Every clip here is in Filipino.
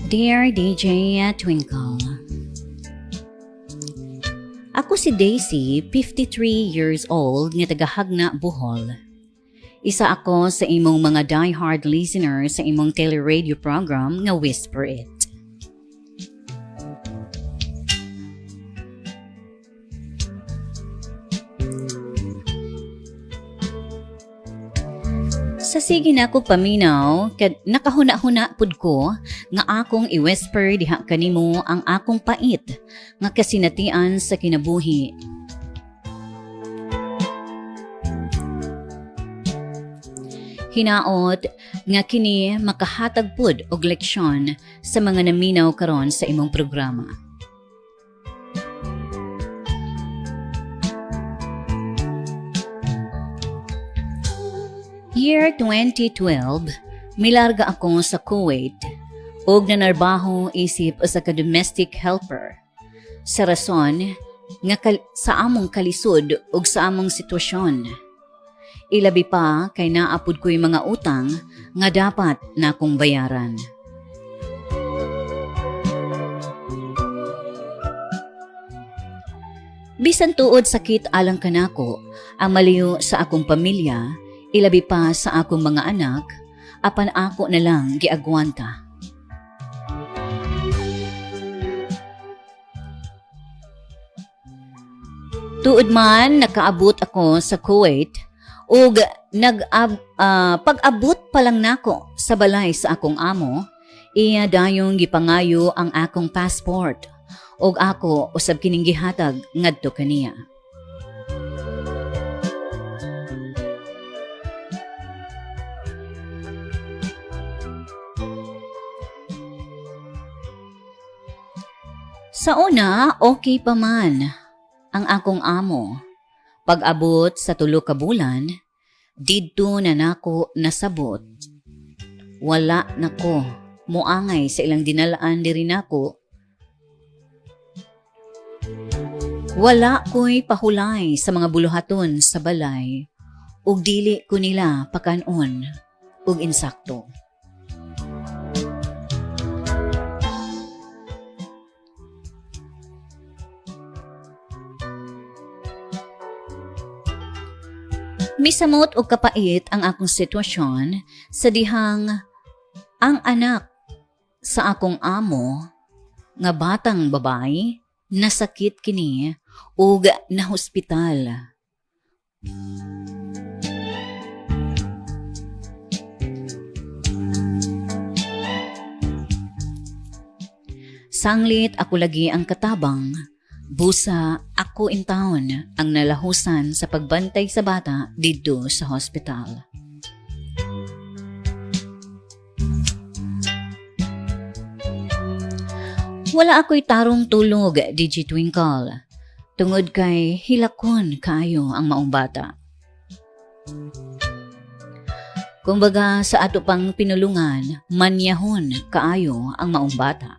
Dear DJ Twinkle, ako si Daisy, 53 years old, nga tagahagna Bohol. Isa ako sa imong mga die-hard listener sa imong teleradio program nga Whisper It. Sa sige na ako paminaw, kad nakahuna-huna pud ko nga akong i-whisper diha kanimo ang akong pait nga kasinatian sa kinabuhi. Hinaot nga kini makahatag pud og leksyon sa mga naminaw karon sa imong programa. Year 2012, milarga ako sa Kuwait ug nanarbaho isip usa ka domestic helper. Sa rason nga sa among kalisod ug sa among sitwasyon. Ilabi pa kay naapud ko'y mga utang nga dapat na akong bayaran. Bisan tuod sakit alang kanako ang maliyo sa akong pamilya, ilabi pa sa akong mga anak, apan ako na lang giagwanta. Tuod man nakaabot ako sa Kuwait ug pag-abot pa lang nako sa balay sa akong amo, iya dayong gipangayo ang akong passport ug ako usab kining gihatag ngadto kaniya. Sa una, okay pa man ang akong amo. Pag-abot sa 3 ka bulan, didto na nako nasabot. Wala nako moangay sa ilang dinalaan diri nako. Wala ko'y pahulay sa mga buluhaton sa balay ug dili ko nila pakanon ug insakto. Misamot og kapait ang akong sitwasyon sa dihang ang anak sa akong amo nga batang babae nasakit kini ug nahospital. Sanglit ako lagi ang katabang. Busa ako in town ang nalahusan sa pagbantay sa bata dito sa hospital. Wala ako'y tarong tulog, DJ Twinkle. Tungod kay hilakon kaayo ang maong bata. Kumbaga sa ato pang pinulungan, manyahon kaayo ang maong bata.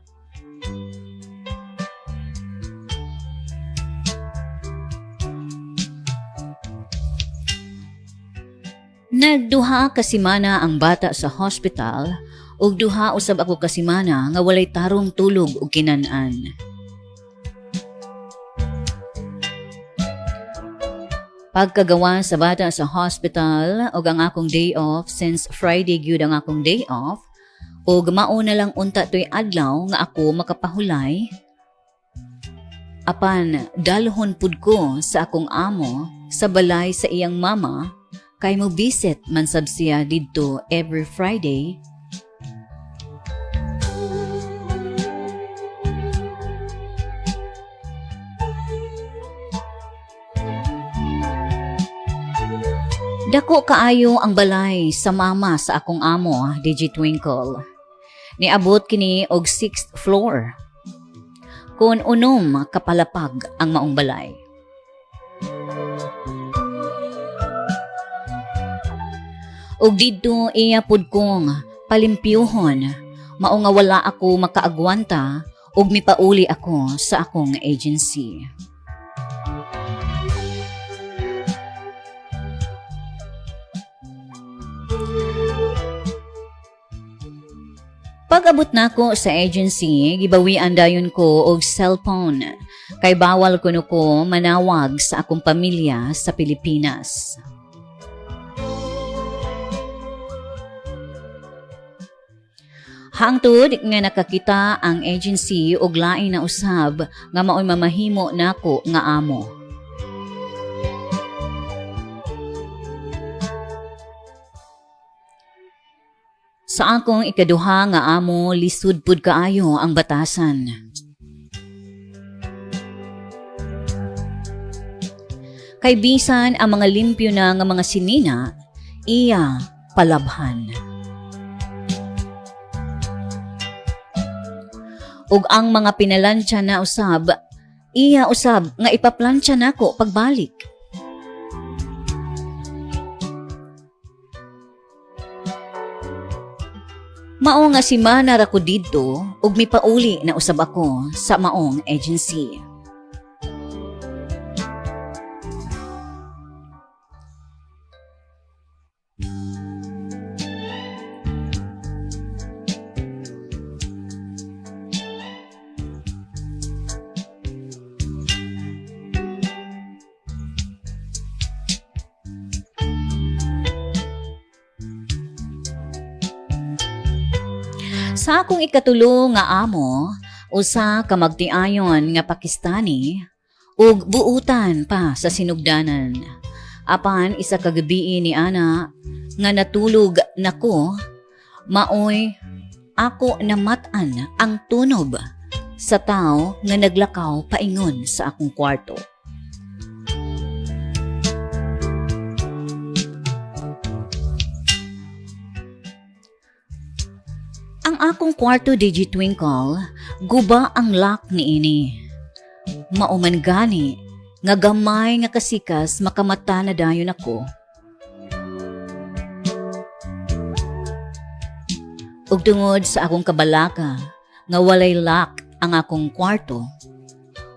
Nagduha ka simana ang bata sa hospital ug duha usab ako ka simana nga walay tarong tulog ug kinan-an. Pagkagawa sa bata sa hospital ug ang akong day off since Friday gyud ang akong day off ug mao na lang unta toy adlaw nga ako makapahulay. Apan dalhon pud ko sa akong amo sa balay sa iyang mama kay mo visit man sab siya didto every Friday. Dako kaayo ang balay sa mama sa akong amo, DJ Twinkle. Niabot kini og 6th floor. Kun unom kapalapag ang maong balay. Og didto iya pud kong palimpyuhon, mao nga wala ako makaagwanta og mipauli ako sa akong agency. Pag-abot nako sa agency, gibawian dayon ko og cellphone kay bawal kuno ko manawag sa akong pamilya sa Pilipinas. Hangtod nga nakakita ang agency og lain na usab nga maoy mamahimo nako nga amo. Sa akong ikaduha nga amo, lisod pud kaayo ang batasan. Kay bisan ang mga limpyo na nga mga sinina, iya palabhan. Ug ang mga pinalansya na usab, iya usab nga ipaplansya nako pagbalik. Mao nga si Mana ra ko didto ug mipauli na usab ako sa maong agency. Sa akong ikatulo nga amo, usa ka magtiayon nga Pakistani ug buutan pa sa sinugdanan. Apan isa ka gabi ni ana nga natulog nako, maoy ako namatan ang tunob sa tao nga naglakaw paingon sa akong kwarto. Ang akong kwarto digitwinkle, guba ang lock niini. Mauman gani, nga gamay nga kasikas makamata na dayon ako. Ug tungod sa akong kabalaka, nga walay lock ang akong kwarto,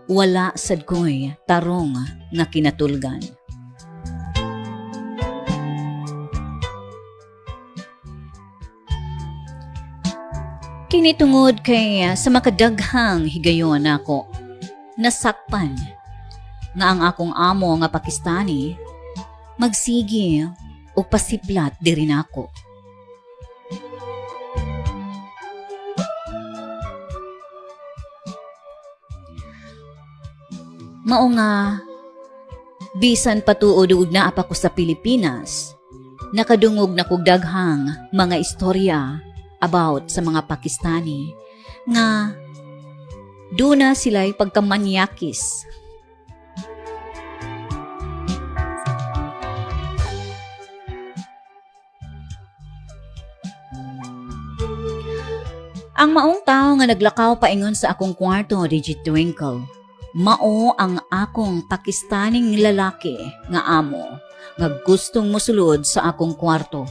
wala sad ko'y tarong nga kinatulgan. Kinitungod kay sa makadaghang higayon ako, nasakpan nga ang akong amo nga Pakistani magsigi o pasiplat diri nako. Mao nga bisan patuod ug naa pa ko sa Pilipinas, nakadungog na kog daghang mga istorya about sa mga Pakistani nga duna sila'y pagkamanyakis. Ang maong tao nga naglakaw paingon sa akong kwarto digitwinkle, mao ang akong Pakistaning lalaki nga amo nga gustong mosulod sa akong kwarto.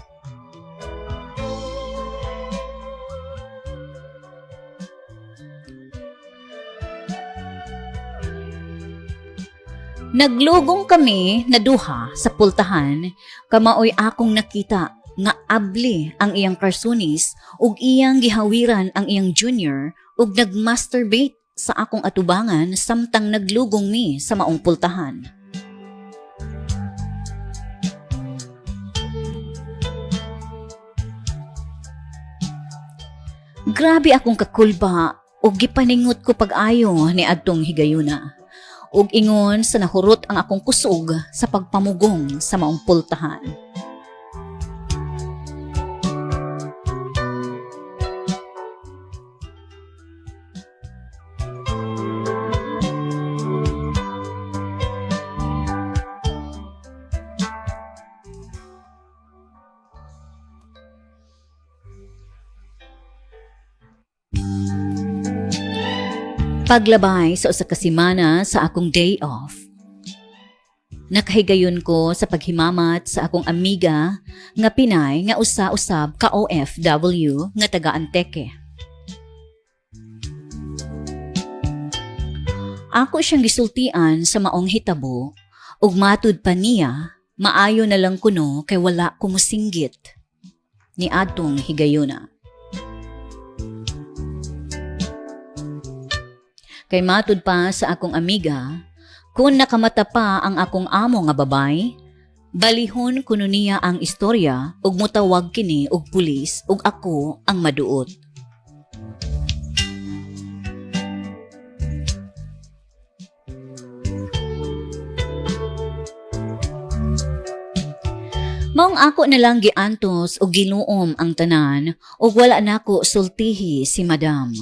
Naglugong kami na duha sa pultahan, kamaoy akong nakita nga abli ang iyang karsunis ug iyang gihawiran ang iyang junior ug nagmasturbate sa akong atubangan samtang naglugong mi sa maong pultahan. Grabe akong kakulba ug gipaningot ko pag-ayo ni adtong higayuna. Ug ingon sa nahurot ang akong kusog sa pagpamugong sa maong pultahan. Paglabay sa usa ka semana sa akong day off, nakahigayon ko sa paghimamat sa akong amiga nga Pinay nga usa-usab ka OFW nga taga Antique. Ako siyang gisultian sa maong hitabo ug matud pa niya, maayo na lang kuno kay wala ko mosinggit ni adtong higayuna. Kay matud pa sa akong amiga, kung nakamata pa ang akong amo nga babay, balihon kuno niya ang istorya ug mutawag kini og pulis ug ako ang maduot. Maong ako na lang giantos og ginuom ang tanan ug wala nako sultihi si Madam.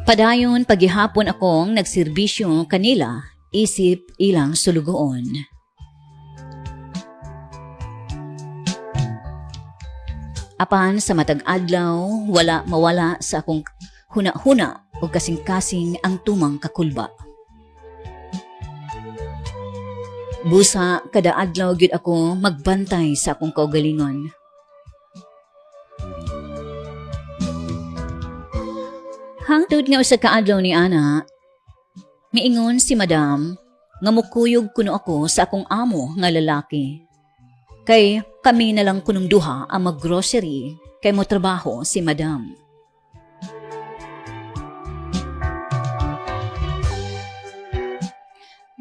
Padayon paghihapon akong nagserbisyo kanila isip ilang sulugoon. Apan sa matag adlaw, wala mawala sa akong huna-huna o kasing-kasing ang tumang kakulba. Busa kada adlaw gyud ako magbantay sa akong kaugalingon. Hangtod nga usa ka adlaw ni ana, miingon si Madam nga mukuyog kuno ako sa akong amo nga lalaki. Kay kami na lang kunong duha ang mag-grocery kay mo trabaho si Madam.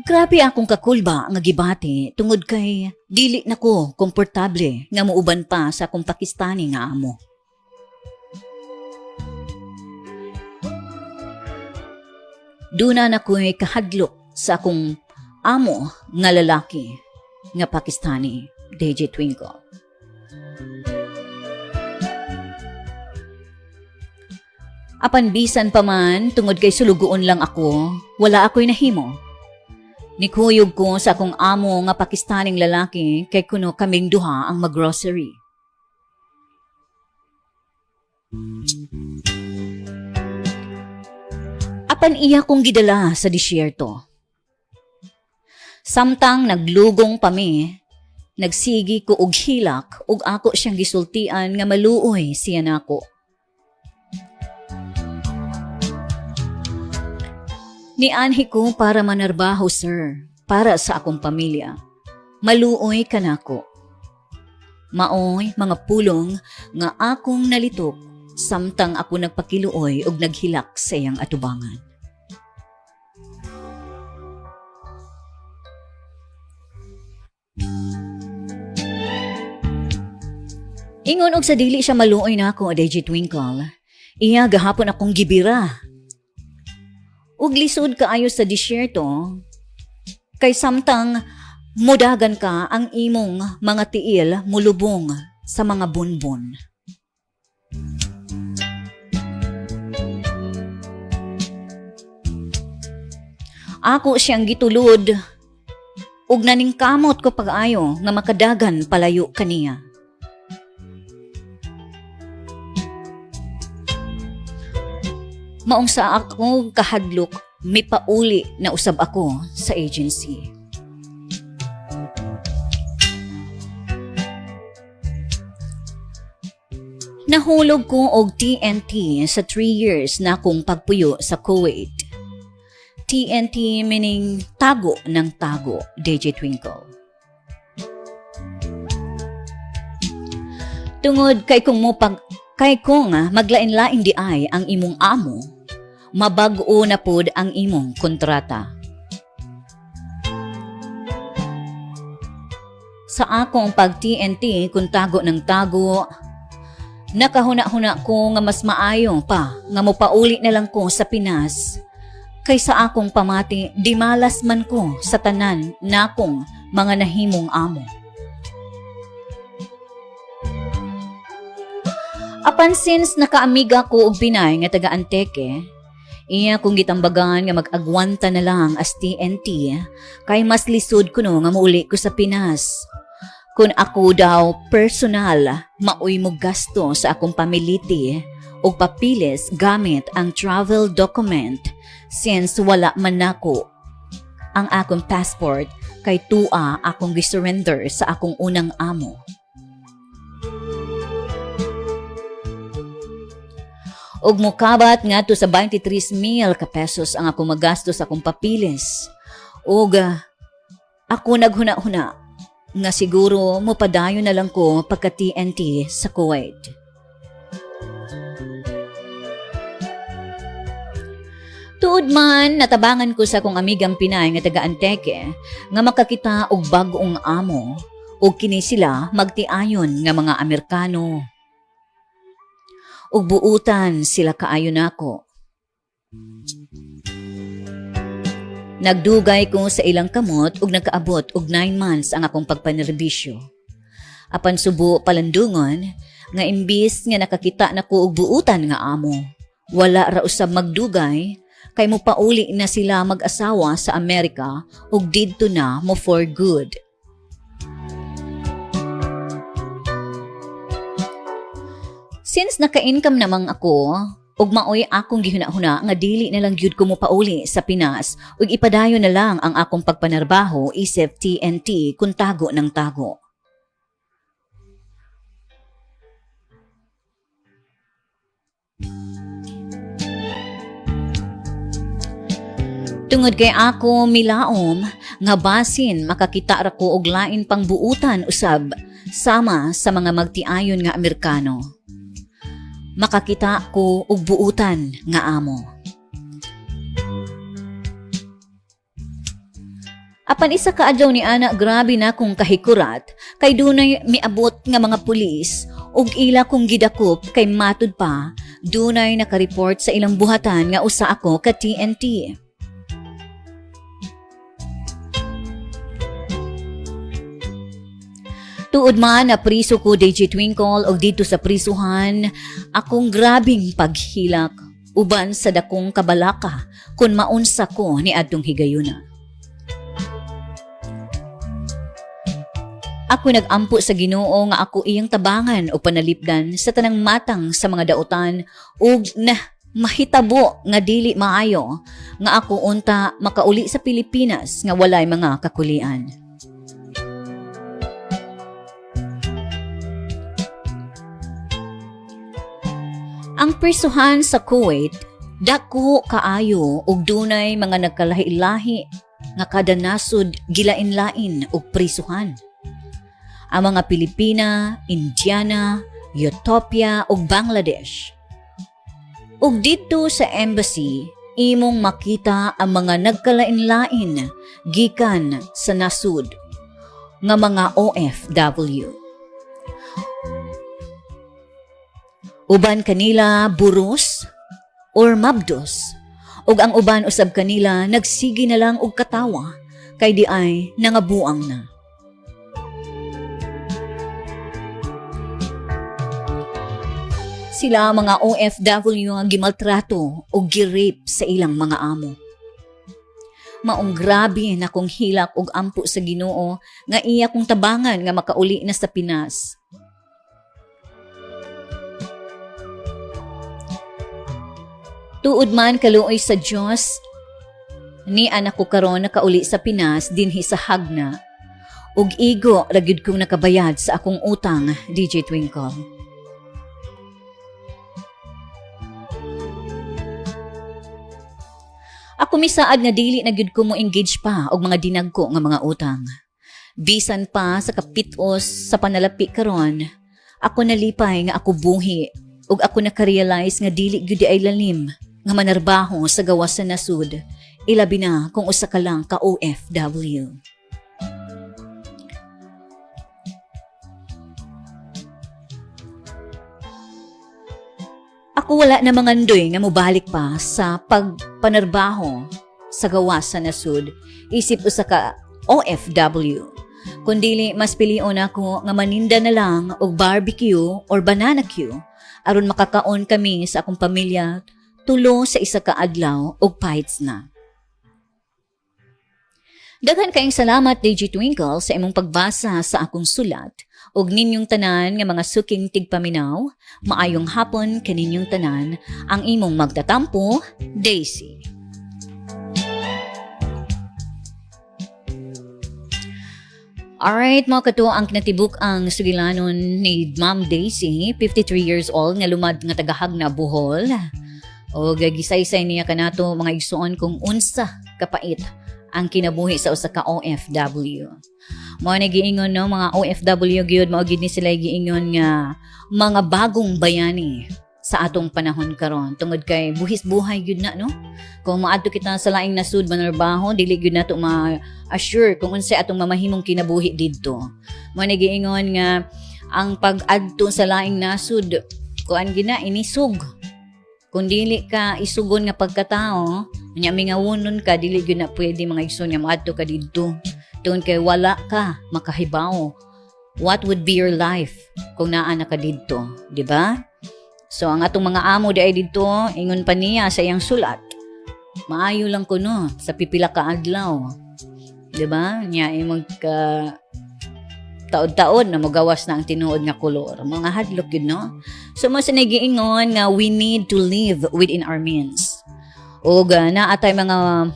Grabe akong kakulba nga gibati tungod kay dili nako komportable nga muuban pa sa akong Pakistani nga amo. Duna na ko'y kahadlok sa akong amo nga lalaki nga Pakistani. DJ Twinkle. Apan bisan pa man, tungod kay sulugoon lang ako, wala ako'y nahimo. Nikuyog ko sa akong amo nga Pakistaning lalaki kay kuno kaming duha ang mag-grocery. Apan iya kong gidala sa disyerto. Samtang naglugong pa mi, nagsigi ko og hilak ug ako siyang gisultian nga maluoy siya nako. Nianhi ko para manarbaho, sir, para sa akong pamilya. Maluoy ka nako. Maoy mga pulong nga akong nalitok samtang ako nagpakiluoy ug naghilak sa iyang atubangan. Ingon og sa dili siya maluoy na ako, DJ Twinkle. Iya gahapon akong gibira. Ug lisod kaayo sa disyerto, kay samtang mudagan ka ang imong mga tiil mulubong sa mga bunbon. Ako siyang gitulod ug naningkamot ko pag-ayo nga makadagan palayo kaniya. Maong sa ako kahadlok, may pauli na usab ako sa agency. Nahulog ko og TNT sa 3 years na akong pagpuyo sa Kuwait. TNT meaning tago ng tago, DJ Twinkle. Tungod kay kung maglain-lain di ay ang imong amo, mabag-o na pod ang imong kontrata. Sa akong pag-TNT kung tago ng tago, nakahuna-huna ko nga mas maayo pa nga mopauli na lang ko sa Pinas kaysa akong pamati di malas man ko sa tanan na akong mga nahimong amo. Apan since nakaamiga ko og Pinay nga taga Antique, iya kong gitambagan nga mag-agwanta na lang as TNT kay mas lisod ko no nga mauli ko sa Pinas. Kung ako daw personal, maoy mo gasto sa akong pamiliti o papilis gamit ang travel document since wala man nako ang akong passport kay tua akong gisurrender sa akong unang amo. Og mukabat nga to sa 23,000 ka pesos ang ako magastos akong papilis. Og ako naghuna-huna nga siguro mopadayon na lang ko pagka TNT sa Kuwait. Tuod man natabangan ko sa akong amigang Pinay nga taga Antique nga makakita og bag-ong amo ug kini sila magtiayon nga mga Amerikano. Ug buutan sila kaayo nako. Nagdugay ko sa ilang kamot ug nakaabot og 9 months ang akong pagpanerbisyo. Apan subo palandungon nga imbis nga nakakita nako og buutan nga amo, wala ra usab magdugay kay mopauli na sila mag-asawa sa Amerika ug didto na mo for good. Since naka-income namang ako, ug maoy akong gihuna-huna nga dili na lang gyud ko mopauli sa Pinas ug ipadayon na lang ang akong pagpanarbaho isip TNT kun tago ng tago. Tungod kay ako milaom nga basin makakita ra ko og lain pang buutan usab sama sa mga magtiayon nga Amerikano. Makakita ko og buutan nga amo. Apan isa ka adlaw ni ana grabe na kong kahikurat kay dunay miabot nga mga pulis ug ila kong gidakop kay matud pa dunay nakareport sa ilang buhatan nga usa ako ka TNT. Tuod man na priso ko DJ Twinkle og dito sa prisuhan, akong grabing paghilak uban sa dakong kabalaka kun maunsa ko ni adtong higayuna. Ako nagampo sa Ginoo nga ako iyang tabangan o panalipdan sa tanang matang sa mga dautan ug mahitabo nga dili maayo nga ako unta makauli sa Pilipinas nga walay mga kakulian. Ang prisuhan sa Kuwait, dako kaayo ug dunay mga nagkalahi-lahi nga kada nasud gilain-lain og prisuhan. Ang mga Pilipina, Indiana, Ethiopia ug Bangladesh. Ug dito sa embassy, imong makita ang mga nagkalain-lain gikan sa nasud nga mga OFW. Uban kanila buros or mabdos ug ang uban usab kanila nagsigi na lang og katawa kay di ay nangabuang na. Sila mga OFW nga gimaltrato o girape sa ilang mga amo. Maong grabe na kong hilak og ampo sa Ginoo nga iya kong tabangan nga makauli na sa Pinas. Tuod man kaluoy sa Dios, ni anak ko karon nakauli sa Pinas dinhi sa Hagna. Ug igo ra gyud kong nakabayad sa akong utang, DJ Twinkle. Ako misaad nga dili na gyud ko mo engage pa og mga dinagko nga mga utang. Bisan pa sa kapitos sa panalapi karon, ako nalipay nga ako buhi ug ako nakarealize nga dili gyud ay lalim nga manarbaho sa gawas sa nasud, ilabi na kung usa ka lang ka OFW. Ako wala na mangandoy nga mobalik pa sa pagpanarbaho sa gawas sa nasud, isip usa ka OFW. Kundili mas pilion ako nga maninda na lang og barbecue or banana queue aron makakaon kami sa akong pamilya tulo sa isa ka adlaw og pites na. Daghan kayong salamat DJ Twinkle sa imong pagbasa sa akong sulat ug ninyong tanan nga mga suking tigpaminaw. Maayong hapon kaninyong tanan, ang imong magtatampo, Daisy. Alright mga kato, ang kinatibuk ang sugilanon ni Ma'am Daisy, 53 years old, nga lumad nga tagahag na Bohol. O gagisaysay niya kanato mga igsuon kung unsa kapait ang kinabuhi sa usa ka OFW. Mao ni giingon no mga OFW gyud mao gid ni sila giingon nga mga bagong bayani sa atong panahon karon tungod kay buhis buhay gyud na no. Kung maadto kita sa laing nasud manarbaho dili gyud nato ma-assure kung unsay atong mamahimong kinabuhi didto. Mao ni giingon nga ang pag-adto sa laing nasud kuan gina inisog. Kung dili ka isugon nga pagkatao, nya mingawunon ka dili gyud na pwede mga igsoon nga maadto ka didto. Tungod kay wala ka makahibaw. What would be your life kung naa na ka didto, di ba? So ang atong mga amo diay didto ingon pa niya sa iyang sulat. Maayo lang kuno sa pipila ka adlaw. Di ba? Nya imong ka taod-taod na magawas na ang tinuod nga kolor. Mga hadlok yun, no? So, mas nagiingon nga we need to live within our means. O na atay mga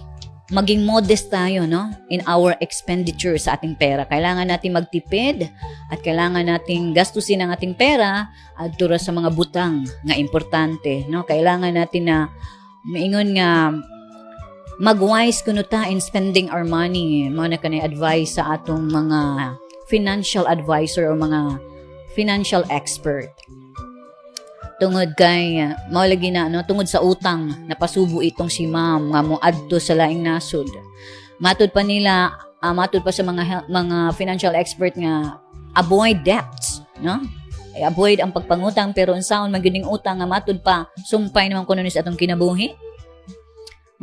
maging modest tayo, no? In our expenditure sa ating pera. Kailangan natin magtipid at kailangan nating gastusin ang ating pera at tura sa mga butang nga importante, no? Kailangan natin na maingon nga mag-wise kuno ta in spending our money. Mga na kanay advice sa atong mga financial advisor o mga financial expert. Tungod kay maulagi na no tungod sa utang napasubo itong si ma'am nga moadto sa laing nasud. Matud pa nila matud pa sa mga financial expert nga avoid debts, no? Avoid ang pagpangutang pero unsaon man gyud utang nga matud pa sumpay naman kuno ni sa atong kinabuhi.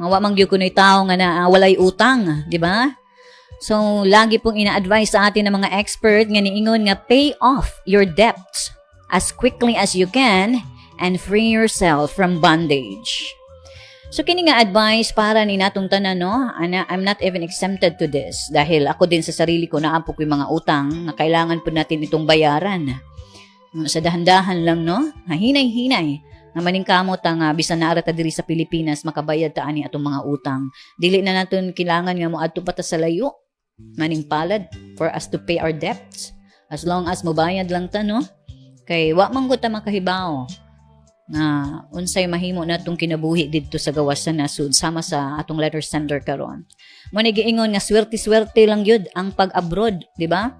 Mawa man gyud kunoy tawo nga na walay utang, di ba? So, lagi pong ina-advise sa atin ng mga expert nga niingon nga pay off your debts as quickly as you can and free yourself from bondage. So, kini nga advice para ni natong tanan, no? I'm not even exempted to this dahil ako din sa sarili ko naampo ko yung mga utang na kailangan po natin itong bayaran. Sa dahan-dahan lang, no? Hinay-hinay. Nga maningkamot ang bisan na arata diri sa Pilipinas makabayad ta ani atong mga utang. Dili na naton kailangan nga moadto pa ta sa layo. Maning palad for us to pay our debts as long as mobayad lang ta no kay wa man gud ta makahibaw na unsay mahimo natong kinabuhi didto sa gawas sa nasud sama sa atong letter sender karon. Mo ni giingon nga swerte-swerte lang gyud ang pag-abroad, di ba?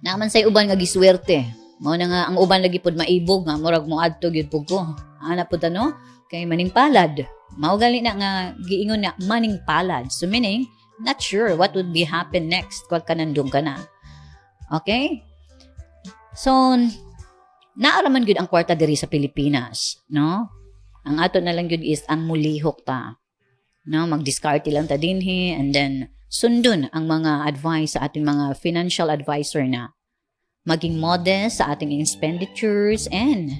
Naman say uban nga giswerte. Mao na nga ang uban lagi pud maibog nga murag moadto gyud pud ko. Ana pud no kay maning palad. Mao gali na nga giingon na maning palad. So meaning not sure what would be happen next kung kanandong ka na. Okay? So, naaraman gyud ang kwarta diri sa Pilipinas, no? Ang ato na lang gyud is ang mulihok ta. No, mag-discard lang ta dinhi and then sundon ang mga advice sa ating mga financial advisor na maging modest sa ating expenditures and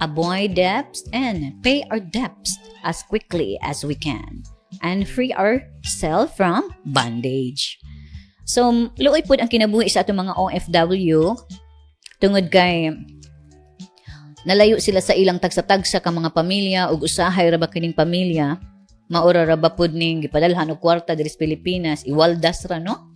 avoid debts and pay our debts as quickly as we can and free ourselves from bondage. So, luoy po ang kinabuhi sa atong mga OFW tungod kay nalayo sila sa ilang tagsa-tagsa ka mga pamilya ug usahay ra ba kining pamilya maura ra ba pud ning gipadalhan og kwarta diri sa Pilipinas iwaldas ra no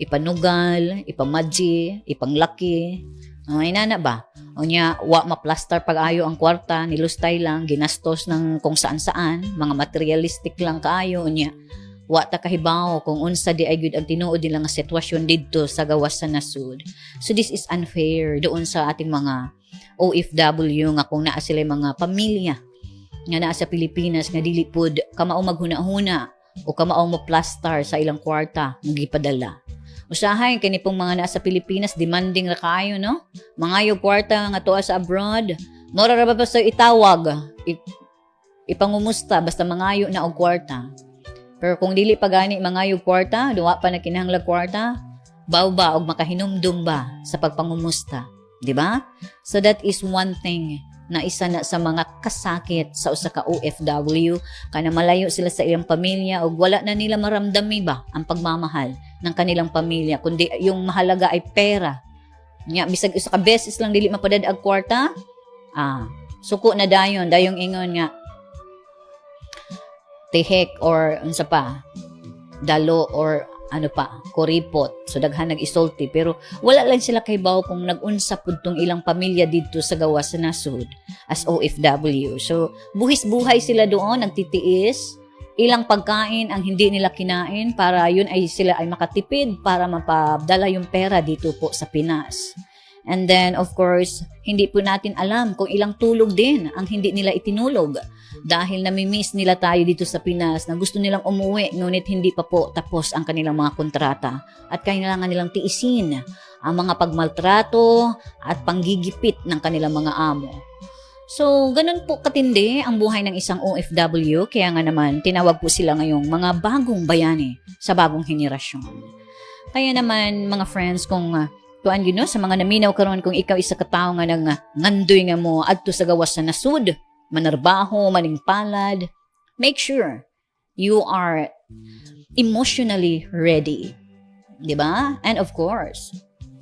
ipanugal ipamadji ipanglaki ay nana ba unya wa ma-plaster pag-ayo ang kwarta nilustay lang ginastos ng kung saan-saan mga materialistic lang kaayo unya wa ta kahibaw kung unsa di ay gyud ang tinuod nila nga sitwasyon didto sa gawas sa nasud. So this is unfair doon sa ating mga OFW nga kung naa sila mga pamilya nga naa sa Pilipinas nga dili pud kamao maghuna-huna o kamao mo plaster sa ilang kwarta nga gipadala. Usahay kini pong mga naa sa Pilipinas demanding ra kaayo no. Mangayo kwarta nga tuwa sa abroad. Mora ra ba sa itawag ipangumusta basta mangayo na og kwarta. Pero kung dili pa gani mangayo kwarta, duwa pa na kinahanglan kwarta, baw ba og makahinumdum ba sa pagpangumusta, di ba? So that is one thing na isa na sa mga kasakit sa usa ka OFW kana malayo sila sa ilang pamilya ug wala na nila maramdami ba ang pagmamahal ng kanilang pamilya kundi yung mahalaga ay pera. Nya bisag usa ka beses lang dili mapadad og kwarta, suko na dayong ingon nga tihek or unsa pa dalo or ano pa kuripot so daghan nag-isulti pero wala lang sila kaybaw kung nag-unsa pud tong ilang pamilya didto sa gawas sa nasud as OFW. So buhis buhay sila doon nagtitiis ilang pagkain ang hindi nila kinain para yun ay sila ay makatipid para mapadala yung pera dito po sa Pinas. And then, of course, hindi po natin alam kung ilang tulog din ang hindi nila itinulog dahil namimiss nila tayo dito sa Pinas na gusto nilang umuwi ngunit hindi pa po tapos ang kanilang mga kontrata at kailangan nilang tiisin ang mga pagmaltrato at panggigipit ng kanilang mga amo. So, ganun po katindi ang buhay ng isang OFW, kaya nga naman tinawag po sila ngayong mga bagong bayani sa bagong henerasyon. Kaya naman mga friends, kung tuan yun no, sa mga naminaw karon kung ikaw isa katao nga ng ngandoy nga mo adto sa gawas sa nasud, manarbaho, maningpalad, make sure you are emotionally ready. Diba? And of course,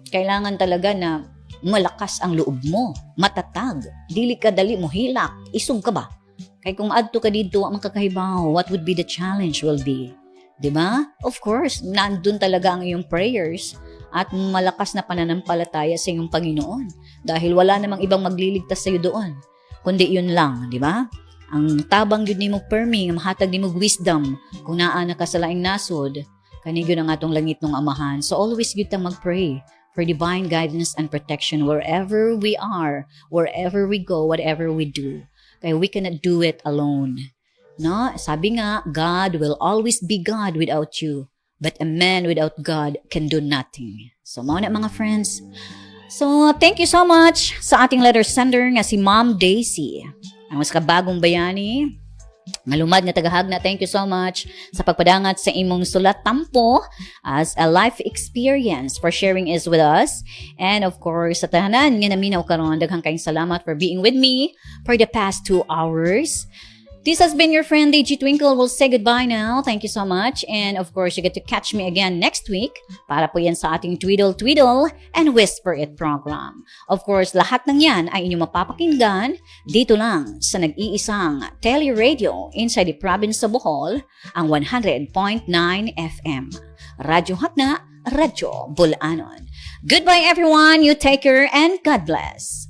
kailangan talaga na malakas ang loob mo, matatag, dili ka dali mo hilak, isog ka ba? Kaya kung adto ka dito, ang makakahibaw, what would be the challenge will be? Diba? Of course, nandun talaga ang iyong prayers at malakas na pananampalataya sa iyong Panginoon dahil wala namang ibang magliligtas sa iyo doon, kundi yun lang, diba? Ang tabang yun ni mo permi, ang mahatag ni mo wisdom, kung naana ka sa laing nasod, kanigyo ng atong langit ng Amahan. So always yun tang mag-pray for divine guidance and protection wherever we are, wherever we go, whatever we do. Kaya we cannot do it alone. No? Sabi nga, God will always be God without you, but a man without God can do nothing. So, mga mga friends. So, thank you so much sa ating letter sender nga si Ma'am Daisy. Ang mas kabagong bayani, nga lumad nga tagahagna, thank you so much sa pagpadangat sa imong sulat tampo as a life experience for sharing is with us. And of course, sa tahanan nga naminaw karon, daghang kayong salamat for being with me for the past 2 hours. This has been your friend, AG Twinkle. We'll say goodbye now. Thank you so much. And of course, you get to catch me again next week para po yan sa ating Tweedle Tweedle and Whisper It program. Of course, lahat ng yan ay inyong mapapakinggan dito lang sa nag-iisang teleradio inside the province of Bohol, ang 100.9 FM. Radyo Hakna, Radyo Bulanon. Goodbye everyone. You take care and God bless.